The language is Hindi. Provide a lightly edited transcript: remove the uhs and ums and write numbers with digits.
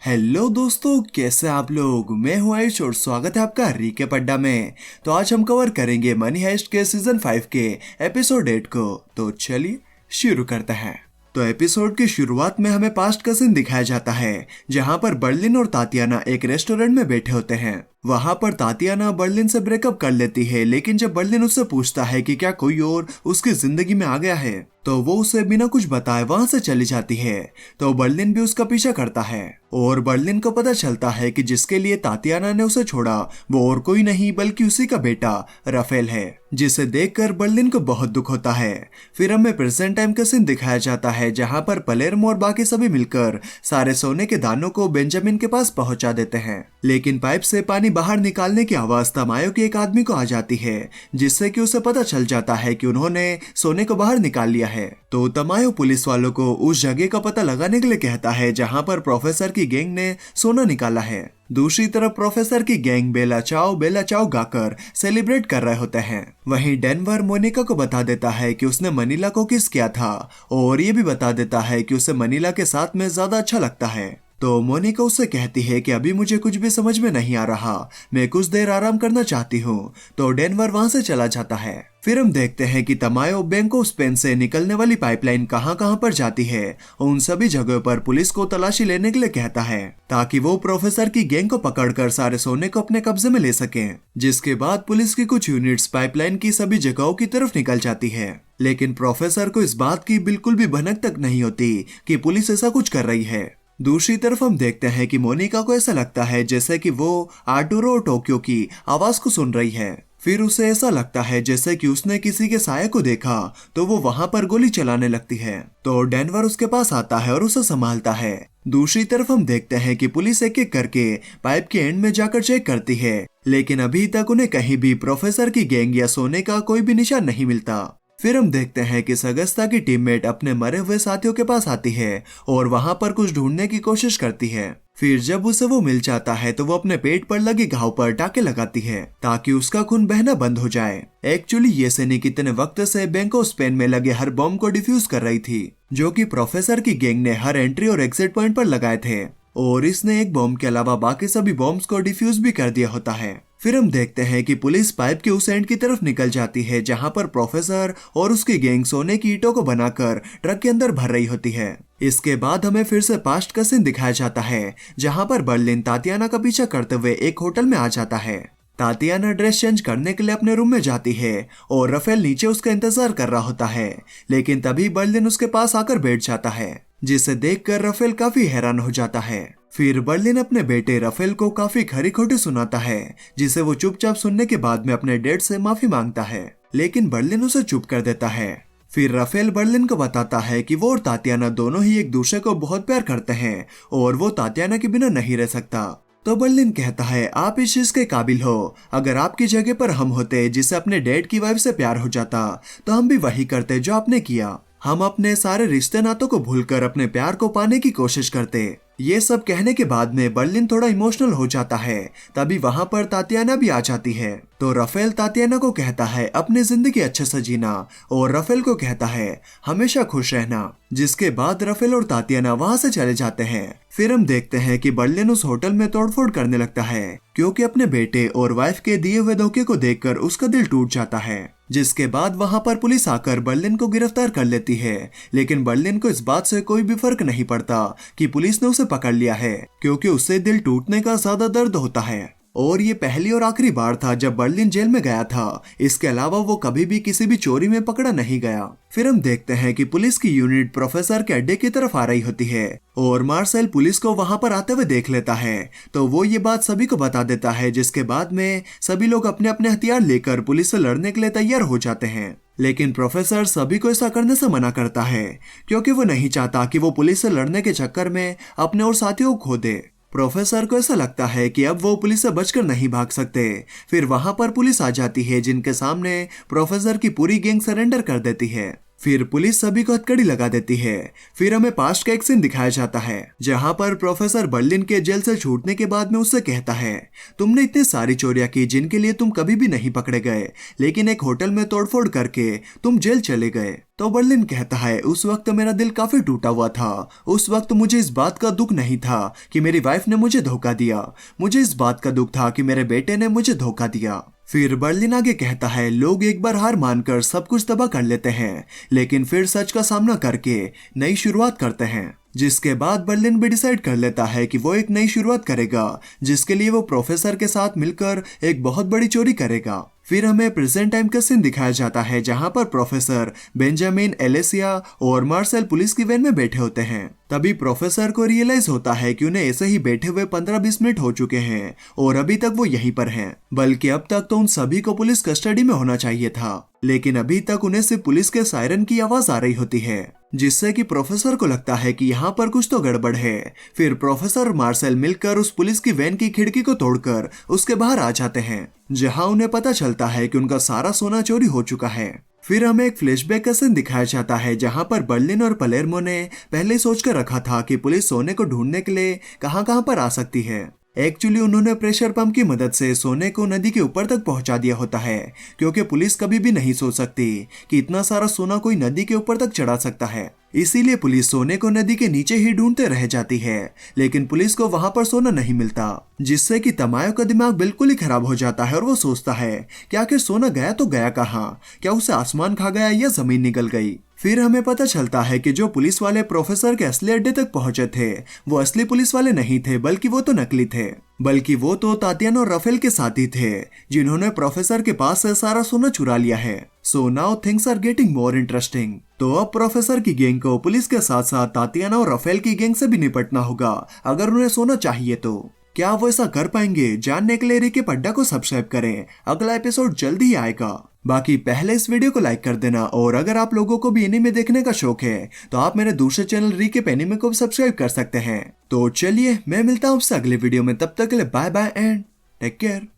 हेलो दोस्तों, कैसे आप लोग। मैं हूं आयुष और स्वागत है आपका रीके अड्डा में। तो आज हम कवर करेंगे मनी हाइस्ट के सीजन 5 के एपिसोड 8 को। तो चलिए शुरू करते हैं। तो एपिसोड की शुरुआत में हमें पास्ट का सीन दिखाया जाता है, जहां पर बर्लिन और तातियाना एक रेस्टोरेंट में बैठे होते हैं। वहां पर तातियाना बर्लिन से ब्रेकअप कर लेती है, लेकिन जब बर्लिन उससे पूछता है कि क्या कोई और उसकी जिंदगी में आ गया है, तो वो उसे बिना कुछ बताए वहां से चली जाती है। तो बर्लिन भी उसका पीछा करता है और बर्लिन को पता चलता है कि जिसके लिए तातियाना ने उसे छोड़ा वो और कोई नहीं बल्कि उसी का बेटा राफेल है, जिसे देखकर बर्लिन को बहुत दुख होता है। फिर हमें प्रेजेंट टाइम का सीन दिखाया जाता है, जहां पर पलेर्मो और बाकी सभी मिलकर सारे सोने के दानों को बेंजामिन के पास पहुंचा देते हैं। लेकिन पाइप से पानी बाहर निकालने की आवाज तमायो के एक आदमी को आ जाती है, जिससे कि उसे पता चल जाता है कि उन्होंने सोने को बाहर निकाल लिया है। तो तमायो पुलिस वालों को उस जगह का पता लगाने के लिए कहता है जहां पर प्रोफेसर की गैंग ने सोना निकाला है। दूसरी तरफ प्रोफेसर की गैंग बेला चाओ गाकर सेलिब्रेट कर रहे होते हैं। वहीं डेनवर मोनिका को बता देता है कि उसने मनीला को किस किया था और ये भी बता देता है कि उसे मनीला के साथ में ज्यादा अच्छा लगता है। तो मोनिका उससे कहती है कि अभी मुझे कुछ भी समझ में नहीं आ रहा, मैं कुछ देर आराम करना चाहती हूँ। तो डेनवर वहां से चला जाता है। फिर हम देखते हैं कि तमायो बैंक ऑफ स्पेन से निकलने वाली पाइपलाइन कहां कहां पर जाती है, उन सभी जगहों पर पुलिस को तलाशी लेने के लिए कहता है, ताकि वो प्रोफेसर की गैंग को पकड़कर सारे सोने को अपने कब्जे में ले सकें। जिसके बाद पुलिस की कुछ यूनिट्स पाइपलाइन की सभी जगहों की तरफ निकल जाती है, लेकिन प्रोफेसर को इस बात की बिल्कुल भी भनक तक नहीं होती कि पुलिस ऐसा कुछ कर रही है। दूसरी तरफ हम देखते हैं कि मोनिका को ऐसा लगता है जैसे कि वो आर्टुरो और टोक्यो की आवाज को सुन रही है। फिर उसे ऐसा लगता है जैसे कि उसने किसी के साये को देखा, तो वो वहां पर गोली चलाने लगती है। तो डेनवर उसके पास आता है और उसे संभालता है। दूसरी तरफ हम देखते हैं कि पुलिस एक एक करके पाइप के एंड में जाकर चेक करती है, लेकिन अभी तक उन्हें कहीं भी प्रोफेसर की गैंग या सोने का कोई भी निशान नहीं मिलता। फिर हम देखते हैं कि सगस्ता की टीममेट अपने मरे हुए साथियों के पास आती है और वहां पर कुछ ढूंढने की कोशिश करती है। फिर जब उसे वो मिल जाता है तो वो अपने पेट पर लगे घाव पर टाके लगाती है, ताकि उसका खून बहना बंद हो जाए। एक्चुअली ये सैनिक इतने वक्त से बैंक ऑफ स्पेन में लगे हर बॉम्ब को डिफ्यूज कर रही थी, जो कि प्रोफेसर की गैंग ने हर एंट्री और एग्जिट पॉइंट पर लगाए थे, और इसने एक बॉम्ब के अलावा बाकी सभी बॉम्ब्स को डिफ्यूज भी कर दिया होता है। फिर हम देखते हैं कि पुलिस पाइप के उस एंड की तरफ निकल जाती है, जहां पर प्रोफेसर और उसकी गैंग सोने की ईंटों को बनाकर ट्रक के अंदर भर रही होती है। इसके बाद हमें फिर से पास्ट का सीन दिखाया जाता है, जहां पर बर्लिन तातियाना का पीछा करते हुए एक होटल में आ जाता है। तातियाना ड्रेस चेंज करने के लिए अपने रूम में जाती है और राफेल नीचे उसका इंतजार कर रहा होता है, लेकिन तभी बर्लिन उसके पास आकर बैठ जाता है, जिसे देखकर राफेल काफी हैरान हो जाता है। फिर बर्लिन अपने बेटे राफेल को काफी खरी खोटी सुनाता है, जिसे वो चुपचाप सुनने के बाद में अपने डैड से माफी मांगता है, लेकिन बर्लिन उसे चुप कर देता है। फिर राफेल बर्लिन को बताता है कि वो और तातियाना दोनों ही एक दूसरे को बहुत प्यार करते हैं और वो तातियाना के बिना नहीं रह सकता। तो बर्लिन कहता है, आप इस चीज के काबिल हो। अगर आपकी जगह पर हम होते जिसे अपने डैड की वाइफ से प्यार हो जाता, तो हम भी वही करते जो आपने किया। हम अपने सारे रिश्ते नातों को भूलकर अपने प्यार को पाने की कोशिश करते। ये सब कहने के बाद में बर्लिन थोड़ा इमोशनल हो जाता है। तभी वहां पर तातियाना भी आ जाती है। तो राफेल तातियाना को कहता है अपनी जिंदगी अच्छे से जीना, और राफेल को कहता है हमेशा खुश रहना। जिसके बाद राफेल और तातियाना वहां से चले जाते हैं। फिर हम देखते हैं कि बर्लिन उस होटल में तोड़फोड़ करने लगता है, क्योंकि अपने बेटे और वाइफ के दिए हुए धोखे को देखकर उसका दिल टूट जाता है। जिसके बाद वहां पर पुलिस आकर बर्लिन को गिरफ्तार कर लेती है, लेकिन बर्लिन को इस बात से कोई भी फर्क नहीं पड़ता कि पुलिस ने उसे पकड़ लिया है, क्योंकि उससे दिल टूटने का ज्यादा दर्द होता है। और ये पहली और आखिरी बार था जब बर्लिन जेल में गया था। इसके अलावा वो कभी भी किसी भी चोरी में पकड़ा नहीं गया। फिर हम देखते हैं कि पुलिस की यूनिट प्रोफेसर के अड्डे की तरफ आ रही होती है और मार्सेल पुलिस को वहां पर आते हुए देख लेता है। तो वो ये बात सभी को बता देता है, जिसके बाद में सभी लोग अपने अपने हथियार लेकर पुलिस से लड़ने के लिए तैयार हो जाते हैं। लेकिन प्रोफेसर सभी को ऐसा करने से मना करता है, क्योंकि वो नहीं चाहता कि वो पुलिस से लड़ने के चक्कर में अपने और साथियों को खो दे। प्रोफेसर को ऐसा लगता है कि अब वो पुलिस से बचकर नहीं भाग सकते। फिर वहां पर पुलिस आ जाती है, जिनके सामने प्रोफेसर की पूरी गैंग सरेंडर कर देती है। फिर पुलिस सभी को हथकड़ी लगा देती है। फिर हमें पास्ट का एक सीन दिखाया जाता है, जहां पर प्रोफेसर बर्लिन के जेल से छूटने के बाद में उससे कहता है, तुमने इतनी सारी चोरियां की जिनके लिए तुम कभी भी नहीं पकड़े गए, लेकिन एक होटल में तोड़फोड़ करके तुम जेल चले गए। तो बर्लिन कहता है उस वक्त मेरा दिल काफी टूटा हुआ था। उस वक्त मुझे इस बात का दुख नहीं था कि मेरी वाइफ ने मुझे धोखा दिया, मुझे इस बात का दुख था कि मेरे बेटे ने मुझे धोखा दिया। फिर बर्लिन आगे कहता है लोग एक बार हार मानकर सब कुछ तबाह कर लेते हैं, लेकिन फिर सच का सामना करके नई शुरुआत करते हैं। जिसके बाद बर्लिन भी डिसाइड कर लेता है कि वो एक नई शुरुआत करेगा, जिसके लिए वो प्रोफेसर के साथ मिलकर एक बहुत बड़ी चोरी करेगा। फिर हमें प्रेजेंट टाइम का सीन दिखाया जाता है जहां पर प्रोफेसर, बेंजामिन, एलेसिया और मार्सेल पुलिस की वैन में बैठे होते हैं। तभी प्रोफेसर को रियलाइज होता है कि उन्हें ऐसे ही बैठे हुए 15-20 मिनट हो चुके हैं और अभी तक वो यहीं पर हैं। बल्कि अब तक तो उन सभी को पुलिस कस्टडी में होना चाहिए था, लेकिन अभी तक उन्हें सिर्फ पुलिस के सायरन की आवाज आ रही होती है, जिससे कि प्रोफेसर को लगता है कि यहाँ पर कुछ तो गड़बड़ है। फिर प्रोफेसर और मार्सेल मिलकर उस पुलिस की वैन की खिड़की को तोड़कर उसके बाहर आ जाते हैं, जहाँ उन्हें पता चलता है कि उनका सारा सोना चोरी हो चुका है। फिर हमें एक फ्लैशबैक का सीन दिखाया जाता है जहां पर बर्लिन और पलेर्मो ने पहले सोचकर रखा था कि पुलिस सोने को ढूंढने के लिए कहां कहां पर आ सकती है। एक्चुअली उन्होंने प्रेशर पंप की मदद से सोने को नदी के ऊपर तक पहुंचा दिया होता है, क्योंकि पुलिस कभी भी नहीं सोच सकती कि इतना सारा सोना कोई नदी के ऊपर तक चढ़ा सकता है। इसीलिए पुलिस सोने को नदी के नीचे ही ढूंढते रह जाती है, लेकिन पुलिस को वहां पर सोना नहीं मिलता, जिससे कि तमायो का दिमाग बिल्कुल ही खराब हो जाता है और वो सोचता है कि आखिर सोना गया तो गया कहाँ, क्या उसे आसमान खा गया या जमीन निकल गई। फिर हमें पता चलता है कि जो पुलिस वाले प्रोफेसर के असली अड्डे तक पहुंचे थे वो असली पुलिस वाले नहीं थे, बल्कि वो तो नकली थे। बल्कि वो तो तातियाना और राफेल के साथी थे, जिन्होंने प्रोफेसर के पास से सारा सोना चुरा लिया है। So now things are getting more interesting. तो अब प्रोफेसर की गैंग को पुलिस के साथ साथ तातियाना और राफेल की गैंग से भी निपटना होगा अगर उन्हें सोना चाहिए तो। क्या वो ऐसा कर पाएंगे? जानने के लिए रीके पड्डा को सब्सक्राइब करें, अगला एपिसोड जल्दी ही आएगा। बाकी पहले इस वीडियो को लाइक कर देना, और अगर आप लोगों को भी एनीमे देखने का शौक है तो आप मेरे दूसरे चैनल रीके एनीमे को भी सब्सक्राइब कर सकते हैं। तो चलिए मैं मिलता हूँ आपसे अगले वीडियो में, तब तक के लिए bye bye and take care.